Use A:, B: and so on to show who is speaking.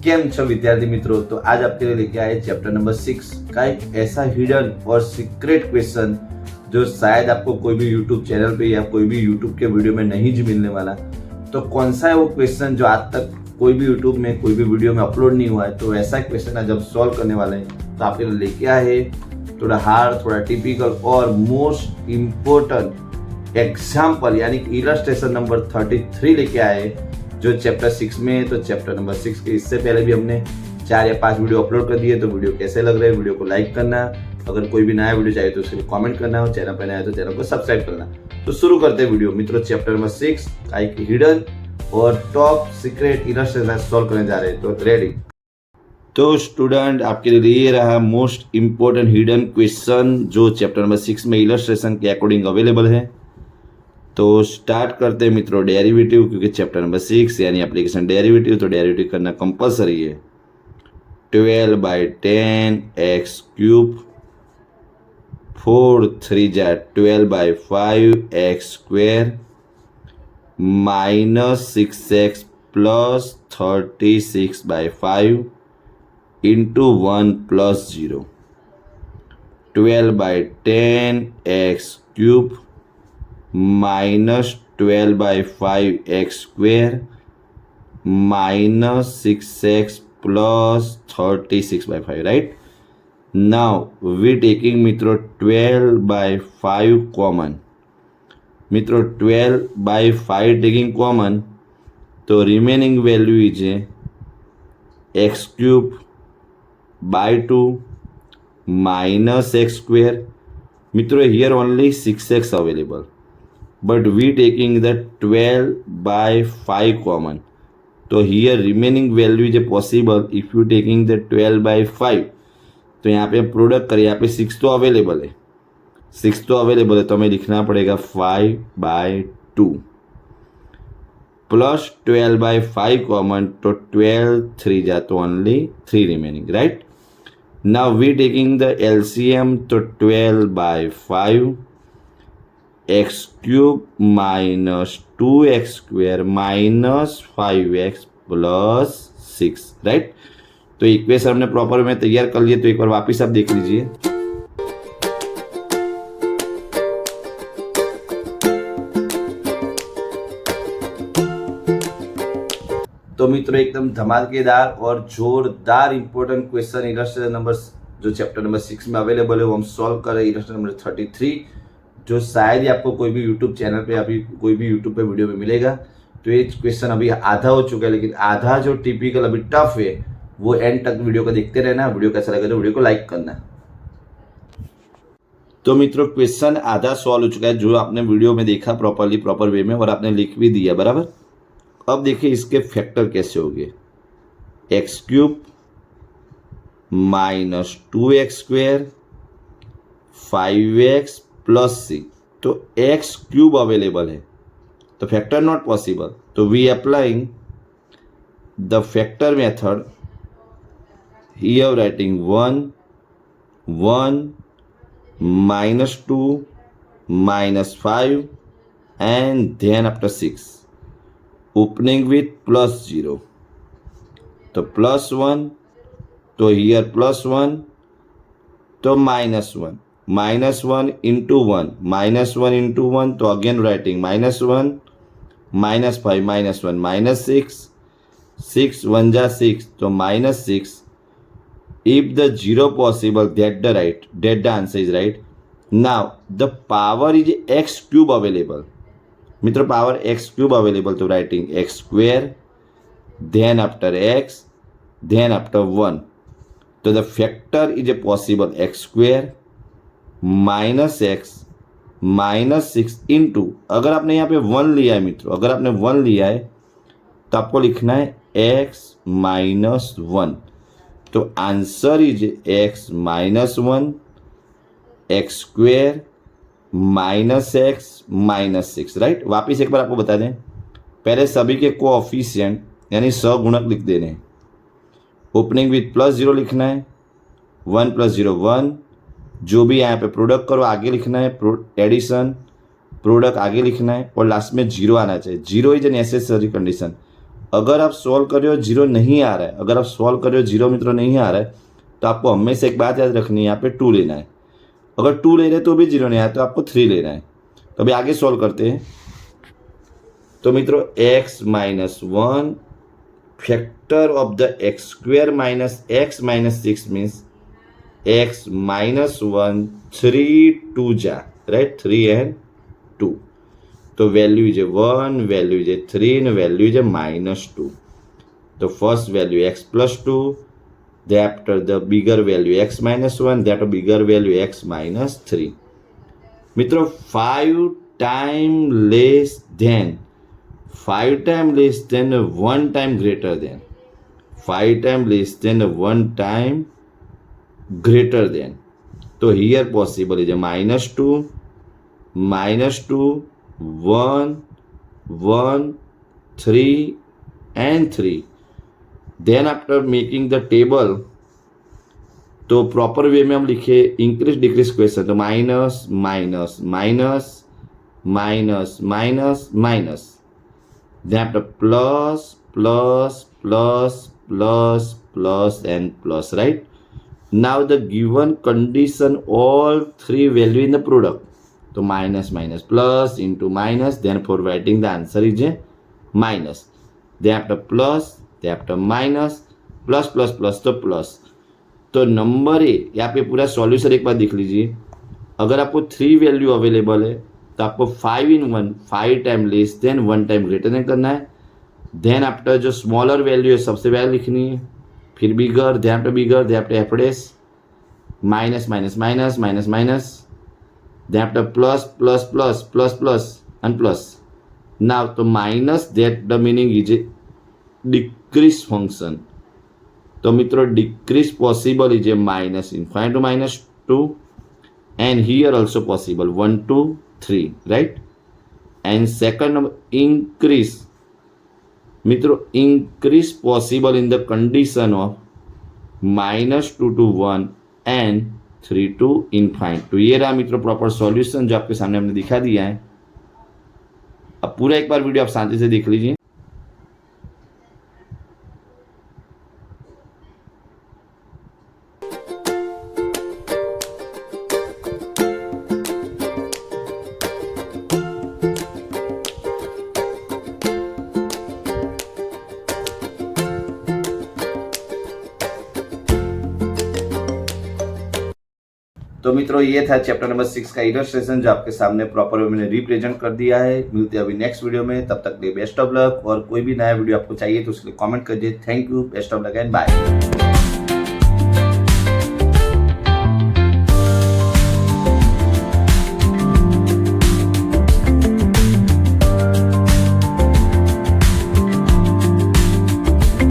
A: केम छो विद्यार्थी मित्रों। तो आज आपके लिए लेके आए चैप्टर नंबर 6 का एक ऐसा हिडन और सीक्रेट क्वेश्चन जो शायद आपको कोई भी यूट्यूब चैनल पे या कोई भी यूट्यूब के वीडियो में नहीं जी मिलने वाला। तो कौन सा है वो क्वेश्चन जो आज तक कोई भी यूट्यूब में कोई भी वीडियो में अपलोड नहीं हुआ है। तो ऐसा क्वेश्चन आज जब सॉल्व करने वाले हैं तो आपके लिए लेके आए थोड़ा हार्ड, थोड़ा टिपिकल और मोस्ट इम्पोर्टेंट एग्जाम्पल यानी इलस्ट्रेशन नंबर 33 लेके आए जो चैप्टर 6 में है। तो चैप्टर नंबर 6 के इससे पहले भी हमने 4 या 5 वीडियो अपलोड कर दिए। तो वीडियो कैसे लग रहे हैं, वीडियो को लाइक करना, अगर कोई भी नया वीडियो चाहिए तो उसके लिए कमेंट करना, और चैनल पर नया है तो चैनल को सब्सक्राइब करना। तो शुरू करते हैं वीडियो मित्रों। चैप्टर नंबर 6 का एक हिडन और टॉप सीक्रेट इलस्ट्रेशन सॉल्व करने जा रहे हैं। तो रेडी। तो स्टूडेंट आपके लिए ये रहा मोस्ट इम्पोर्टेंट हिडन क्वेश्चन जो चैप्टर नंबर 6 में इलस्ट्रेशन के अकॉर्डिंग अवेलेबल है। तो स्टार्ट करते हैं मित्रों डेरिवेटिव, क्योंकि चैप्टर नंबर 6 यानी एप्लीकेशन डेरिवेटिव, तो डेरिवेटिव करना कंपलसरी है। 12/10 x³ 4 3 जा 12/5 x² -6x + 36/5 × 1 + 0। 12/10 x³ -12/5 x² -6x + 36/5, right? Now we taking मित्रों 12/5 कॉमन। मित्रों 12/5 टेकिंग कॉमन तो remaining value is x³/2 -x²। मित्रों here only 6x available, but we taking the 12/5 common. तो here remaining value is possible if you taking the 12/5। तो यहाँ पे product करें, यहाँ पे 6 तो अवेलेबल है, 6 तो अवेलेबल है, तो हमें लिखना पड़ेगा 5/2 प्लस 12/5 कॉमन, तो 12 3 जा तो only 3 remaining, right. Now we taking the LCM, तो 12/5 x³ -2x² -5x + 6, राइट। तो इक्वेशन हमने प्रॉपर में तैयार कर लिए। तो एक बार वापिस आप देख लीजिए। तो मित्रों एकदम धमाकेदार और जोरदार इंपॉर्टेंट क्वेश्चन इलस्ट्रेशन नंबर जो चैप्टर नंबर 6 में अवेलेबल है वो हम सॉल्व कर रहे हैं। इलस्ट्रेशन नंबर 33 जो शायद ही आपको कोई भी यूट्यूब चैनल पे अभी कोई भी यूट्यूब पे वीडियो में मिलेगा। तो ये क्वेश्चन अभी आधा हो चुका है, लेकिन आधा जो टिपिकल अभी टफ है वो एंड तक वीडियो को देखते रहना। वीडियो कैसा लगे तो वीडियो को लाइक करना। तो मित्रों क्वेश्चन आधा सॉल्व हो चुका है जो आपने वीडियो में देखा प्रॉपरली, प्रॉपर वे में, और आपने लिख भी दिया बराबर। अब देखिए इसके फैक्टर कैसे हो गए। x³ -2x² 5x + 6, तो x³ अवेलेबल है तो फैक्टर नॉट पॉसिबल। तो we applying the factor method, here writing 1 1 -2 -5 and then after 6 opening with +0, तो +1, तो हियर +1, तो -1 -1 × 1 -1 × 1, तो अगेन राइटिंग -1 -5 -1 -6 6 1 जा 6, तो -6। if the 0 possible that the answer is right. Now the power is x³ available. मित्रों power x³ available, तो writing x² then after x then after 1, तो the factor is a possible x² -x -6 into, अगर आपने यहाँ पे 1 लिया है मित्रों, अगर आपने 1 लिया है तो आपको लिखना है x -1, तो answer is x -1 x² -x -6, right. एक बार आपको बता दें, पहले सभी के कोएफिशिएंट यानी सहगुणक लिख देने हैं। ओपनिंग विथ +0 लिखना है, 1 + 0 1, जो भी यहाँ पे प्रोडक्ट करो आगे लिखना है, एडिशन प्रोडक्ट आगे लिखना है, और लास्ट में 0 आना चाहिए। 0 इज ए नेसेसरी कंडीशन। अगर आप सॉल्व कर रहे हो जीरो नहीं आ रहा है, अगर आप सॉल्व कर रहे हो जीरो मित्रों नहीं आ रहा है, तो आपको हमेशा एक बात याद रखनी है, यहाँ पे 2 लेना है। अगर 2 ले रहे हैं तो भी जीरो नहीं आया तो आपको 3 लेना है। तो अभी आगे सॉल्व करते हैं। तो मित्रों x minus 1 factor of the x square minus x minus 6 means x minus 1 3 2 जा, राइट, 3 and 2. तो value is 1, value is 3 and value is -2. तो first value x plus 2, thereafter the bigger value x minus 1, that bigger value x minus 3. मित्रों 5 time less than 1 time greater than 5 time less than 1 time greater than. तो here possible is -2, -2, 1, 1, 3 and 3. Then after making the table, तो proper way में हम लिखे increase decrease question, तो minus minus minus minus minus minus, then after plus plus plus plus plus and plus, right. Now the given condition all 3 value in the product, तो minus minus plus into minus, then for writing the answer is minus, then after plus, after minus, plus plus plus तो plus. तो number A, यहाँ पे पूरा solution एक बार देख लीजिए. अगर आपको 3 वैल्यू अवेलेबल है तो आपको 5 in 1, 5 time less than 1 time greater than करना है. देन आफ्टर जो स्मॉलर वैल्यू है सबसे पहले लिखनी है, फिर bigger, then after bigger, then after एफडेस, minus minus minus minus minus, then after plus plus plus plus plus and plus. Now तो minus that the meaning is decrease function. तो मित्रों decrease possible is minus infinite to -2 and here also possible 1 2 3, right. and second number increase, मित्रों increase possible in the condition of -2 to 1 and 3 to infinite. तो ये रहा मित्रों proper solution जो आपके सामने हमने दिखा दिया है. अब पूरा एक बार वीडियो आप शांति से देख लीजिए. तो मित्रों ये था चैप्टर नंबर 6 का इलस्ट्रेशन जो आपके सामने प्रॉपर वे मैंने रिप्रेजेंट कर दिया है. मिलते हैं अभी नेक्स्ट वीडियो में, तब तक के लिए बेस्ट ऑफ लक. और कोई भी नया वीडियो आपको चाहिए तो उसके लिए कमेंट करिए. Thank you, best of luck and bye.